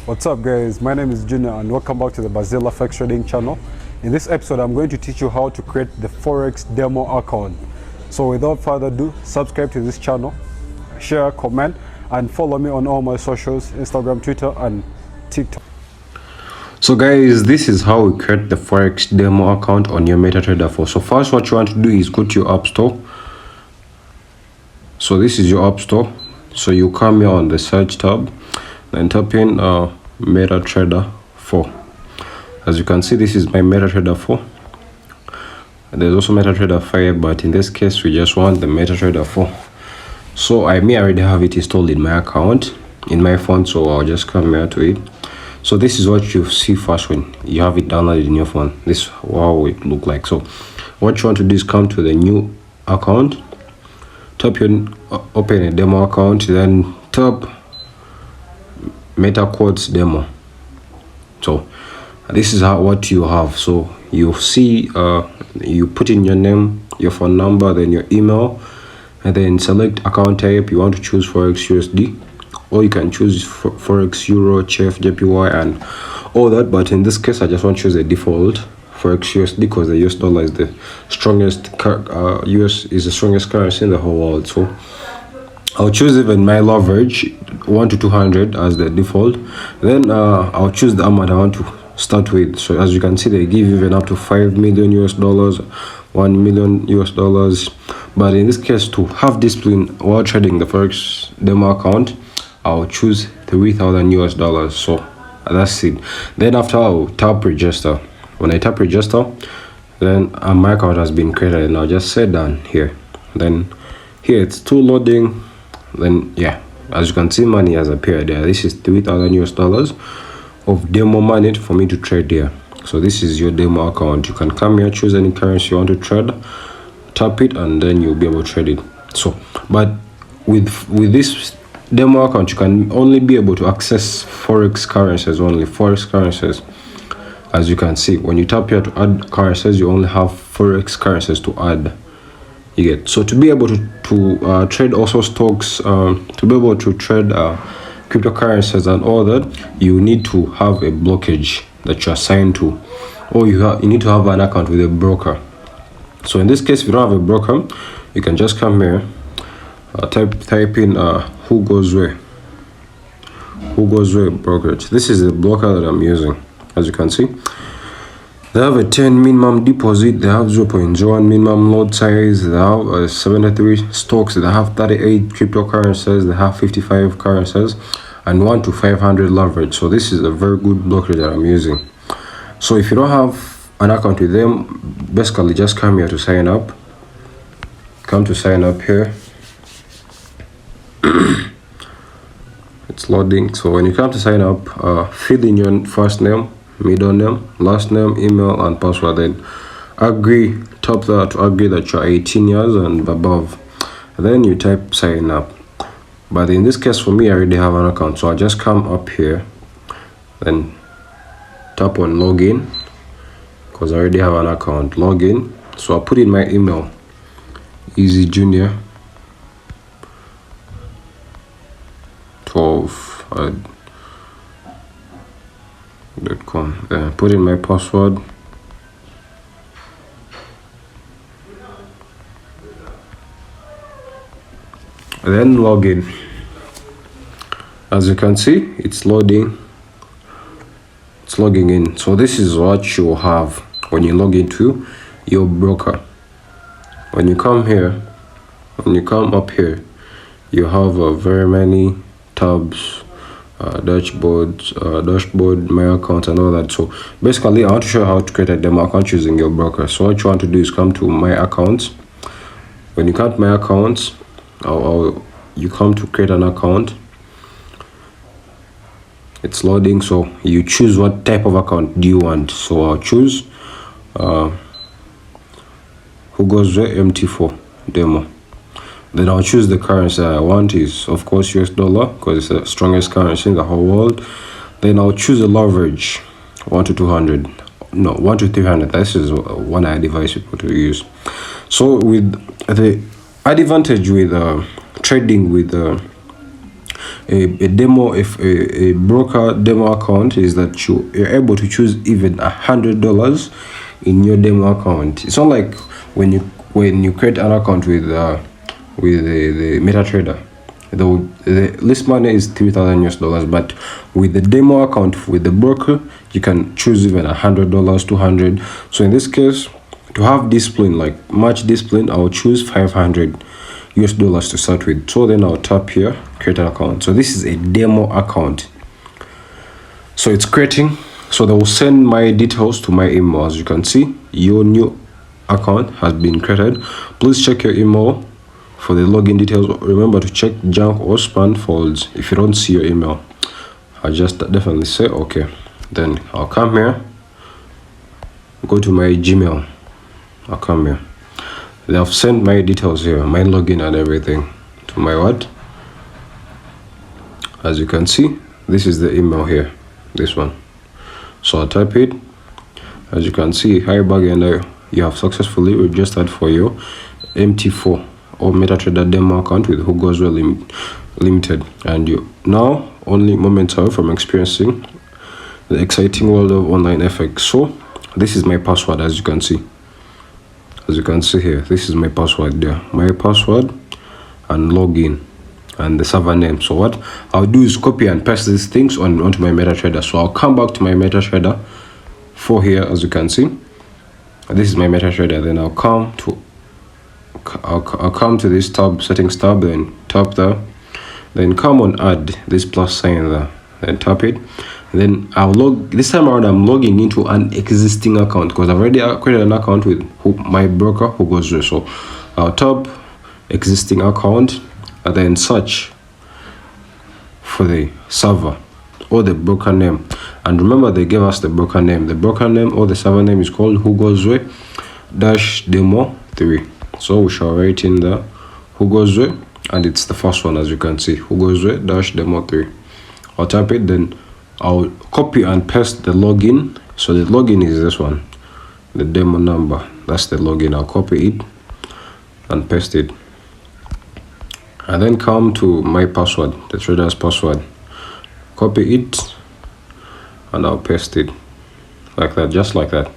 What's up guys, my name is Junior and welcome back to the Brazil FX Trading channel. In this episode I'm going to teach you how to create the Forex demo account. So without further ado, subscribe to this channel, share, comment and follow me on all my socials, Instagram, Twitter and TikTok. So guys, this is how we create the Forex demo account on your MetaTrader 4. So first what you want to do is go to your App Store. So this is your App Store. So you come here on the search tab and type in MetaTrader 4. As you can see, this is my MetaTrader 4. There's also MetaTrader 5, but in this case we just want the MetaTrader 4. So I already have it installed in my account in my phone, so I'll just come here to it. So this is what you see first when you have it downloaded in your phone. This is how it look like. So what you want to do is come to the new account, tap in open a demo account, then tap MetaQuotes demo. So this is what you have. So you see you put in your name, your phone number, then your email, and then select account type. You want to choose Forex USD, or you can choose Forex Euro, CHF, JPY and all that, but in this case I just want to choose a default Forex USD because the US dollar is the strongest US is the strongest currency in the whole world. So I'll choose even my leverage 1 to 200 as the default. Then I'll choose the amount I want to start with. So as you can see, they give even up to 5 million US dollars, 1 million US dollars. But in this case, to have discipline while trading the Forex demo account, I'll choose 3,000 US dollars. So that's it. Then after, I'll tap register. When I tap register, then my account has been created, and I'll just say done here. Then here it's still loading. Then yeah, as you can see, money has appeared there. This is 3,000 US dollars of demo money for me to trade here. So this is your demo account. You can come here, choose any currency you want to trade, tap it, and then you'll be able to trade it. So but with this demo account, you can only be able to access Forex currencies, only Forex currencies. As you can see, when you tap here to add currencies, you only have Forex currencies to add. You get. So to be able to trade also stocks, to be able to trade cryptocurrencies and all that, you need to have a blockage that you're assigned to, or you need to have an account with a broker. So in this case, if you don't have a broker, you can just come here, type in who goes where brokerage. This is the broker that I'm using. As you can see, they have a 10 minimum deposit, they have 0.01 minimum lot size, they have 73 stocks, they have 38 cryptocurrencies, they have 55 currencies, and 1 to 500 leverage. So this is a very good brokerage that I'm using. So if you don't have an account with them, basically just come here to sign up. Come to sign up here. It's loading. So when you come to sign up, fill in your first name, middle name, last name, email and password, then agree, tap that to agree that you're 18 years and above. Then you type sign up. But in this case, for me, I already have an account, so I just come up here, then tap on login because I already have an account. Login. So I'll put in my email, easyjunior 12 .com. Then put in my password. Then log in. As you can see, it's loading. It's logging in. So this is what you have when you log into your broker. When you come here, when you come up here, you have very many tabs, dashboard, my account and all that. So basically I want to show you how to create a demo account using your broker. So what you want to do is come to my accounts. When you come to my accounts, you come to create an account. It's loading, so you choose what type of account do you want. So I'll choose who goes where MT4 demo. Then I'll choose the currency I want is of course US dollar because it's the strongest currency in the whole world. Then I'll choose a leverage 1 to 200, no 1 to 300. This is one I advise people to use. So with the advantage with trading with a demo, if a broker demo account is that you're able to choose even $100 in your demo account. It's not like when you create an account with the MetaTrader. The list money is $3,000 but with the demo account with the broker, you can choose even $100, $200. So in this case, to have discipline, like much discipline, I'll choose $500 to start with. So then I'll tap here, create an account. So this is a demo account. So it's creating. So they will send my details to my email. As you can see, your new account has been created. Please check your email for the login details. Remember to check junk or spam folders if you don't see your email. I'll just definitely say okay. Then I'll come here, go to my Gmail. I'll come here. They have sent my details here, my login and everything to my what? As you can see, this is the email here, this one. So I'll type it. As you can see, hi Bagenda, you have successfully registered for your MT4 or MetaTrader demo account with Who Goes Well Limited, and you now only moments away from experiencing the exciting world of online FX. So this is my password. As you can see here, this is my password there, my password and login and the server name. So what I'll do is copy and paste these things onto my MetaTrader. So I'll come back to my MetaTrader for here. As you can see, this is my MetaTrader. Then I'll come to this tab, settings tab, then tap there, then come on add this plus sign there, then tap it. Then I'll log, this time around I'm logging into an existing account because I've already created an account with my broker Who Goes Well. So I'll tap existing account and then search for the server or the broker name. And remember, they gave us the broker name. The broker name or the server name is called Who Goes Well -demo 3. So we shall write in the Who Goes Well, and it's the first one. As you can see, Who Goes Well -demo 3. I'll tap it, then I'll copy and paste the login. So the login is this one, the demo number, that's the login. I'll copy it and paste it, and then come to my password, the trader's password, copy it and I'll paste it like that, just like that.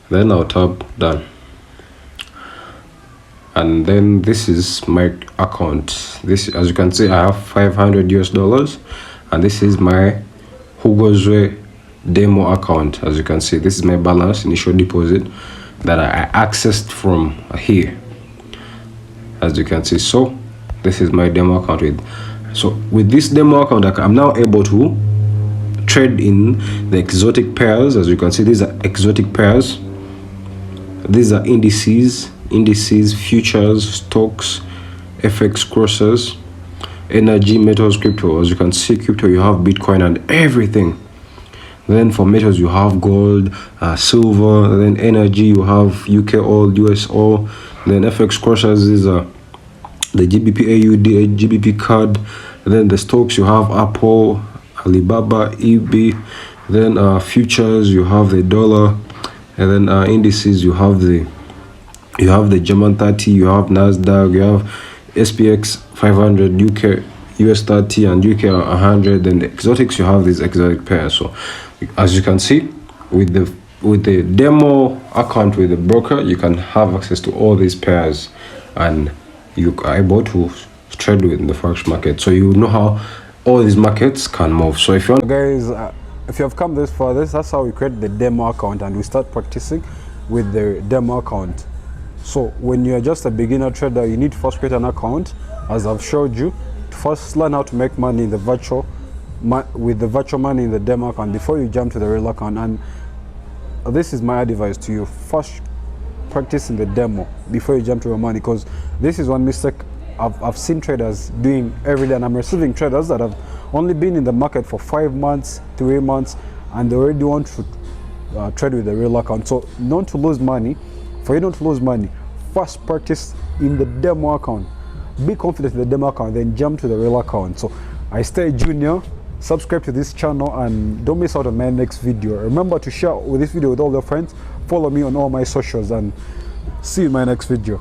Then I'll tap done, and then this is my account. This, as you can see, I have $500, and this is my Who Goes Well demo account. As you can see, this is my balance, initial deposit that I accessed from here, as you can see. So this is my demo account. With this demo account, I'm now able to trade in the exotic pairs. As you can see, these are exotic pairs. These are indices, futures, stocks, FX crosses, energy, metals, crypto. As you can see, crypto, you have Bitcoin and everything. Then for metals, you have gold, silver. Then energy, you have UK oil, US oil. Then FX crosses, these are the GBP AUD, GBP card. Then the stocks, you have Apple, Alibaba, EB. Then futures, you have the dollar. And then indices, you have the German 30, you have Nasdaq, you have SPX 500, UK, US 30, and UK 100. Then the exotics, you have these exotic pairs. So as you can see, with the demo account with the broker, you can have access to all these pairs, and you are able to trade with the Forex market. So you know how all these markets can move. So if you want, guys, if you have come this far, that's how we create the demo account, and we start practicing with the demo account. So when you're just a beginner trader, you need to first create an account, as I've showed you, to first learn how to make money in the virtual money in the demo account before you jump to the real account. And this is my advice to you: first practice in the demo before you jump to your money, because this is one mistake I've seen traders doing every day, and I'm receiving traders that have only been in the market for 5 months, 3 months, and they already want to trade with the real account. So not to lose money, for you not to lose money, first practice in the demo account. Be confident in the demo account, then jump to the real account. So I stay junior. Subscribe to this channel and don't miss out on my next video. Remember to share this video with all your friends. Follow me on all my socials, and see you in my next video.